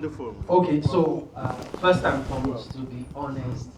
Okay, so first and foremost, to be honest,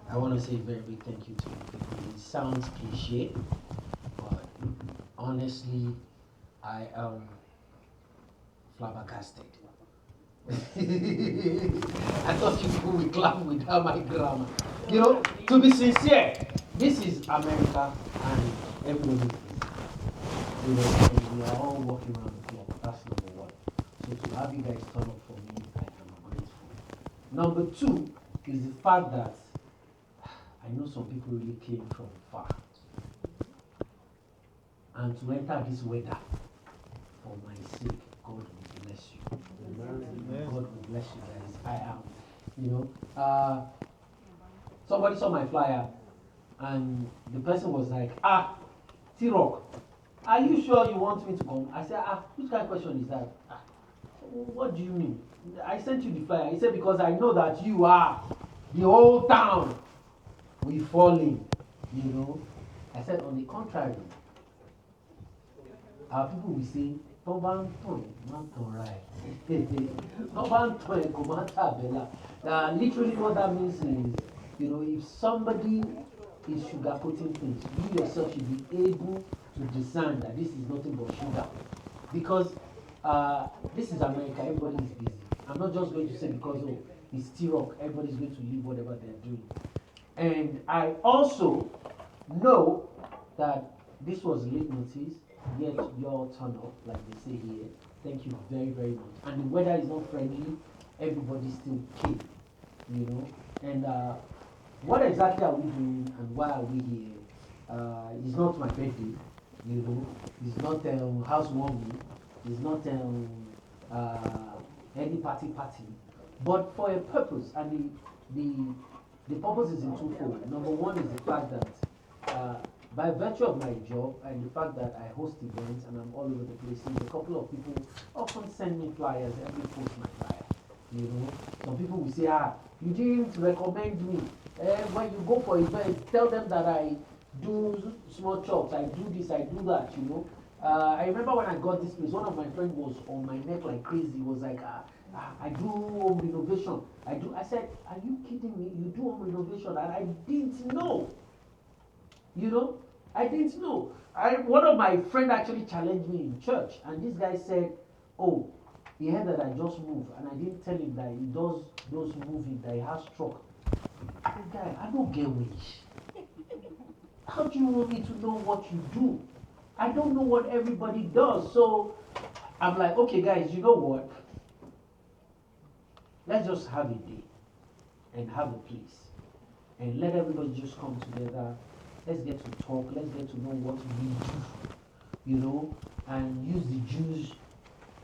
I want to say a very big thank you to you people. It sounds cliche, but honestly, I am flabbergasted. I thought you people would clap without my grammar. You know, to be sincere, this is America and everybody is and we are all walking around the clock. That's number one. So to have you guys turn up for me, I am grateful. Number two is the fact that I know some people really came from far. And to enter this weather for my sake, God will bless you. Amen. God will bless you guys. I am. Somebody saw my flyer and the person was like, T-Rock, are you sure you want me to come? I said, which kind of question is that? What do you mean? I sent you the flyer. He said, because I know that you are the whole town. We fall in, I said, on the contrary, our people will say, literally what that means is, if somebody is sugarcoating things, you yourself should be able to discern that this is nothing but sugar. Because this is America, everybody is busy. I'm not just going to say because it's T-Rock, everybody's going to leave whatever they're doing. And I also know that this was late notice, yet you all turn up, like they say here. Thank you very, very much. And the weather is not friendly, everybody still came, And what exactly are we doing and why are we here? It's not my birthday, It's not housewarming. It's not any party. But for a purpose, and the purpose is in twofold. Number one is the fact that by virtue of my job and the fact that I host events and I'm all over the place, a couple of people often send me flyers every post my flyer. Some people will say, you didn't recommend me. When you go for events, tell them that I do small chops, I do this, I do that, I remember when I got this place, one of my friends was on my neck like crazy. He was like, I do home renovation. I said, are you kidding me? You do home renovation? And I didn't know. I didn't know. One of my friends actually challenged me in church, and this guy said, oh, he heard that I just moved, and I didn't tell him that he does those moving, that he has stroke. I said, guy, I don't get which. How do you want me to know what you do? I don't know what everybody does. So I'm like, okay, guys, you know what? Let's just have a day and have a place and let everybody just come together. Let's get to talk. Let's get to know what we do, and use the Jewish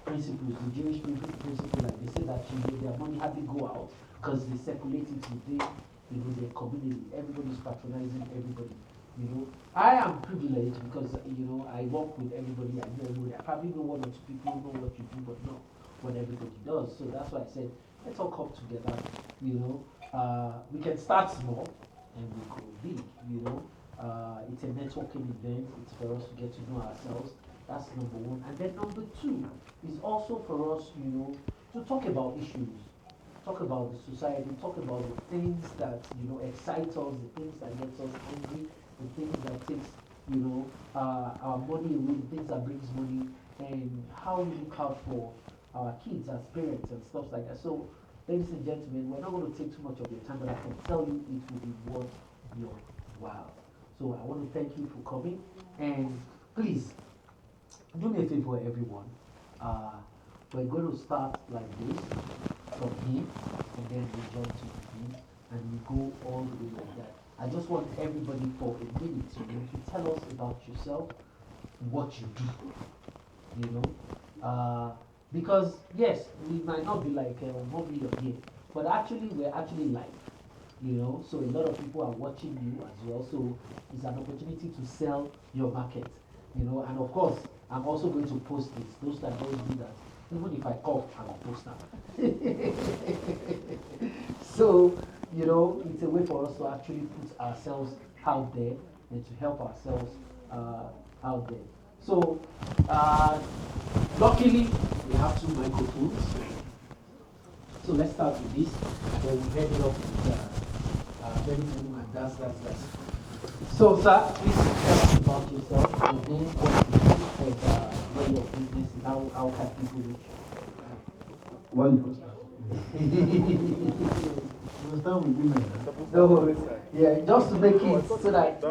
principles, the Jewish principle, like they say that their money hardly go out because they circulate it within, their community. Everybody's patronizing everybody. I am privileged because I work with everybody. I know everybody. I probably know one or two people who know what you do, but not what everybody does. So that's why I said let's all come together. We can start small and we go big. It's a networking event. It's for us to get to know ourselves. That's number one. And then number two is also for us, to talk about issues, talk about the society, talk about the things that excite us, the things that get us angry, the things that takes our money away, the things that brings money, and how we look out for our kids as parents and stuff like that. So, ladies and gentlemen, we're not going to take too much of your time, but I can tell you it will be worth your while. So I want to thank you for coming, and please do me a favor, everyone. We're going to start like this from here, and then we jump to me, and we go all the way like that. I just want everybody for a minute, to tell us about yourself, what you do, because yes, we might not be like Mobley or here, but actually we're actually live. So a lot of people are watching you as well. So it's an opportunity to sell your market, and of course, I'm also going to post this. Those that don't do that, even if I cough, I'm a poster. So, it's a way for us to actually put ourselves out there and to help ourselves out there. So, luckily, we have two microphones. So let's start with this. Then we head it up with very good and that's. So, sir, please tell us about yourself, your name, what you do, and where your business is. How can people reach Why you first start? You start with women. you? No, yeah, just to make it so that.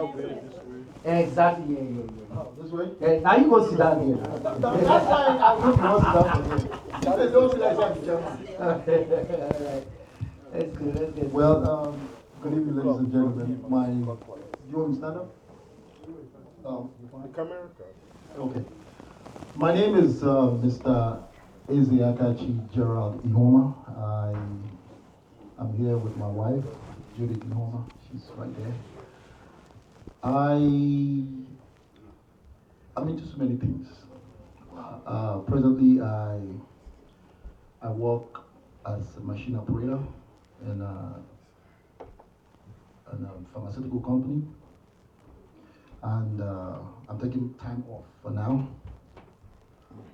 Exactly, yeah. Oh, this way? Yeah, now you go sit down here. That's why I don't want to sit down for here. They don't feel like I'm German. Alright. That's good. Well, good evening, ladies and gentlemen. You want me to stand up? The camera? Okay. My name is Mr. Ezeakachi Gerald Ihoma. I'm here with my wife, Judith Ihoma. She's right there. I'm into so many things. Presently, I work as a machine operator in a pharmaceutical company, and I'm taking time off for now.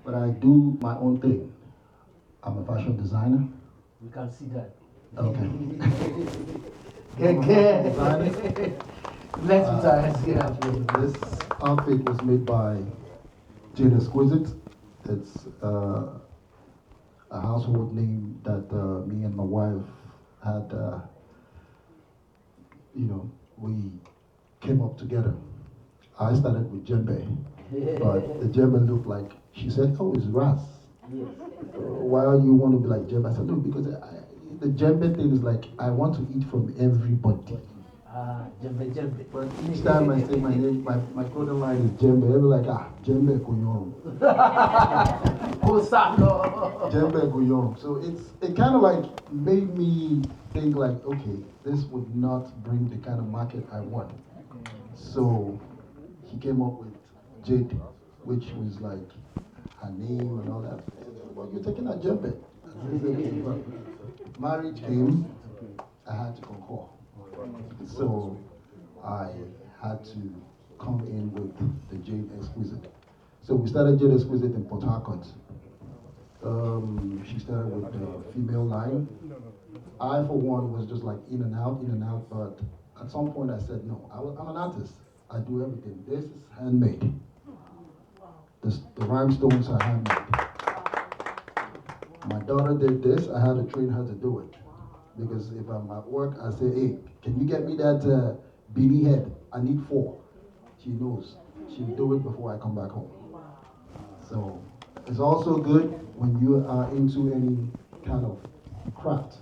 But I do my own thing. I'm a fashion designer. We can see that. Okay. Good. Let's retire. This outfit was made by Jane Exquisite. It's a household name that me and my wife had, we came up together. I started with djembe, but the djembe looked like, she said, oh, it's Ras. Yes. Why do you want to be like djembe? I said, no, because the djembe thing is like, I want to eat from everybody. Djembe. But each time I say my name, my clothing line is djembe, they'll be like, djembe Kunyoro. Djembe Kunyoro. So it kind of like made me think like, okay, this would not bring the kind of market I want. So he came up with Jade, which was like her name and all that. I said, well, you're taking a djembe. Marriage came, I had to concur. So I had to come in with the Jade Exquisite. So we started Jade Exquisite in Port Harcourt. She started with the female line. I, for one, was just like in and out, but at some point I said, no, I'm an artist. I do everything. This is handmade. The rhinestones are handmade. My daughter did this, I had to train her to do it. Because if I'm at work, I say, hey, can you get me that beanie head? I need 4. She knows. She'll do it before I come back home. So it's also good when you are into any kind of craft.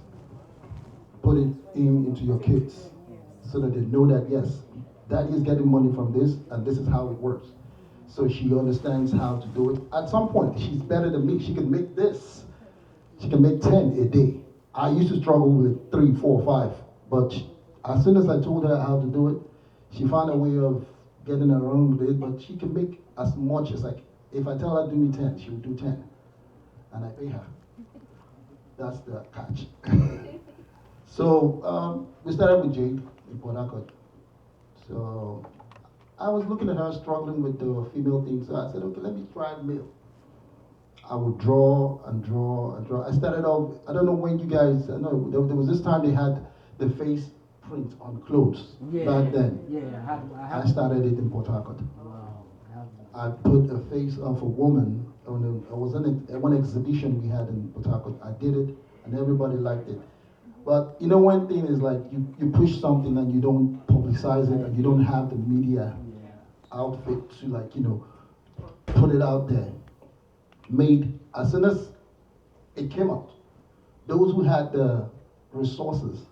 Put it into your kids so that they know that, yes, daddy is getting money from this and this is how it works. So she understands how to do it. At some point, she's better than me. She can make this. She can make 10 a day. I used to struggle with 3, 4, 5, but as soon as I told her how to do it, she found a way of getting around with it, but she can make as much as like, if I tell her do me 10, she will do 10, and I pay her. That's the catch. So we started with Jade in Port Harcourt. So I was looking at her struggling with the female thing, so I said, okay, let me try male. I would draw and draw and draw. I started off, I don't know when you guys, I know there was this time they had the face print on clothes back then. Yeah, I started it in Port Harcourt. Wow. I put a face of a woman I was in one exhibition we had in Port Harcourt. I did it and everybody liked it. But you know, one thing is like you push something and you don't publicize it and you don't have the media outfit to like, put it out there. Made as soon as it came out, those who had the resources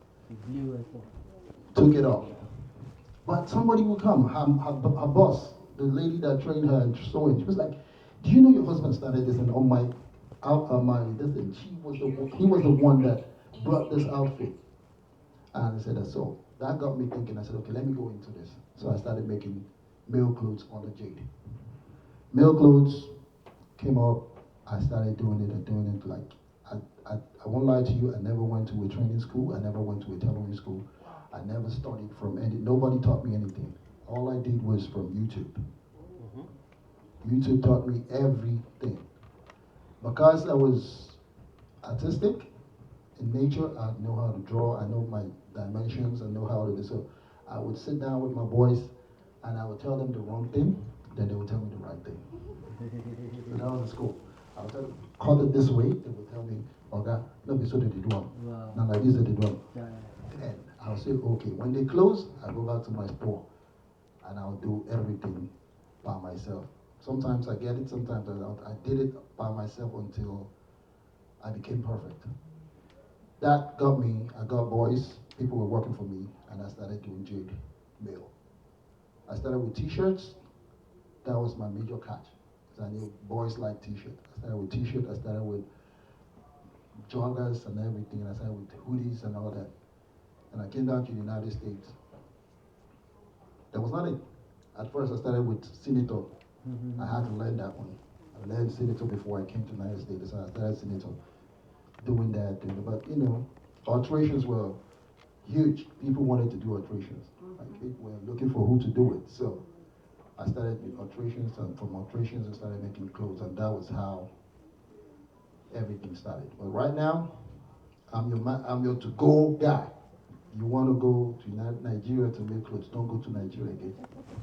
took it off. But somebody would come, her boss, the lady that trained her in sewing, she was like, do you know your husband started this? And on my this thing, he was the one that brought this outfit. And I said, so that got me thinking. I said, okay, let me go into this. So I started making male clothes on the Jade. Male clothes came up, I started doing it like, I won't lie to you, I never went to a training school, I never went to a tailoring school, I never studied nobody taught me anything. All I did was from YouTube. YouTube taught me everything. Because I was artistic, in nature. I know how to draw. I know my dimensions. I know how to do so. I would sit down with my boys, and I would tell them the wrong thing. Then they would tell me the right thing. So that was the school. I would tell them, cut it this way. They would tell me, okay, no, be so that they do it. Wow. Now like this that they do it. Yeah. Then I'll say, okay. When they close, I go back to my store, and I'll do everything by myself. Sometimes I get it. Sometimes I don't. I did it by myself until I became perfect. That got me. I got boys. People were working for me, and I started doing jade mail. I started with T-shirts. That was my major catch. I knew boys like T-shirts. I started with T-shirts. I started with joggers and everything. And I started with hoodies and all that. And I came down to the United States. That was not it. At first, I started with Senator. I had to learn that one. I learned Senator before I came to the United States. So I started Senator, doing that. But you know, alterations were huge. People wanted to do alterations. Like people were looking for who to do it. So I started with alterations, and from alterations I started making clothes, and that was how everything started. But right now, I'm your to-go guy. You want to go to Nigeria to make clothes, don't go to Nigeria again.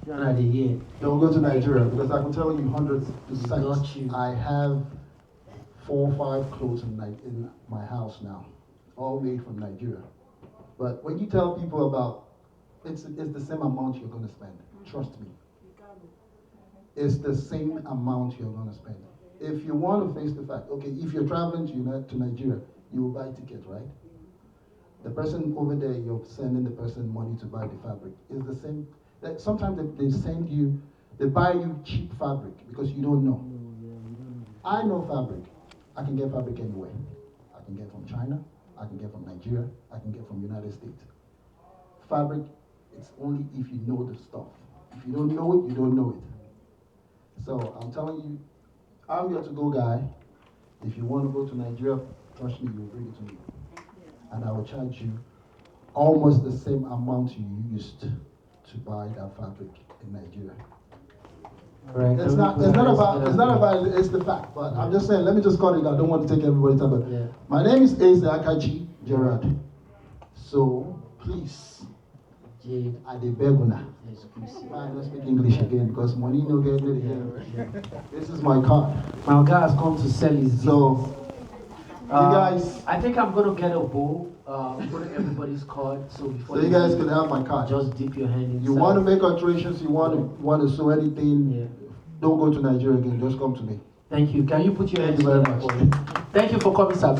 You're not here. Don't go to Nigeria, because I can tell you 100%. Got you. I have 4 or 5 clothes in my house now, all made from Nigeria. But when you tell people about, it's the same amount you're going to spend. Trust me. It's the same amount you're going to spend. If you want to face the fact, okay, if you're traveling to Nigeria, you will buy tickets, right? The person over there, you're sending the person money to buy the fabric. It's the same. Sometimes they buy you cheap fabric because you don't know. I know fabric. I can get fabric anywhere. I can get from China. I can get from Nigeria. I can get from United States. Fabric, it's only if you know the stuff. If you don't know it, you don't know it. So I'm telling you, I'm your to-go guy. If you want to go to Nigeria, trust me, you'll bring it to me. And I will charge you almost the same amount you used to buy that fabric in Nigeria. Right. It's not about it's the fact. But I'm just saying, let me just call it. I don't want to take everybody's time. But Yeah. my name is Eze Akachi Gerard. So please, Jade. Adebeguna. I don't speak English again because money no get it again. This is my card. My guy has come to sell his. So you guys, I think I'm gonna get a bowl. Put everybody's card. So before you guys can have my card. just dip your hand inside. You want to make alterations, you want to sew anything, Yeah. don't go to Nigeria again, just come to me. Thank you. Can you put your Thank hands you very together much. for me? Thank you for coming, sir.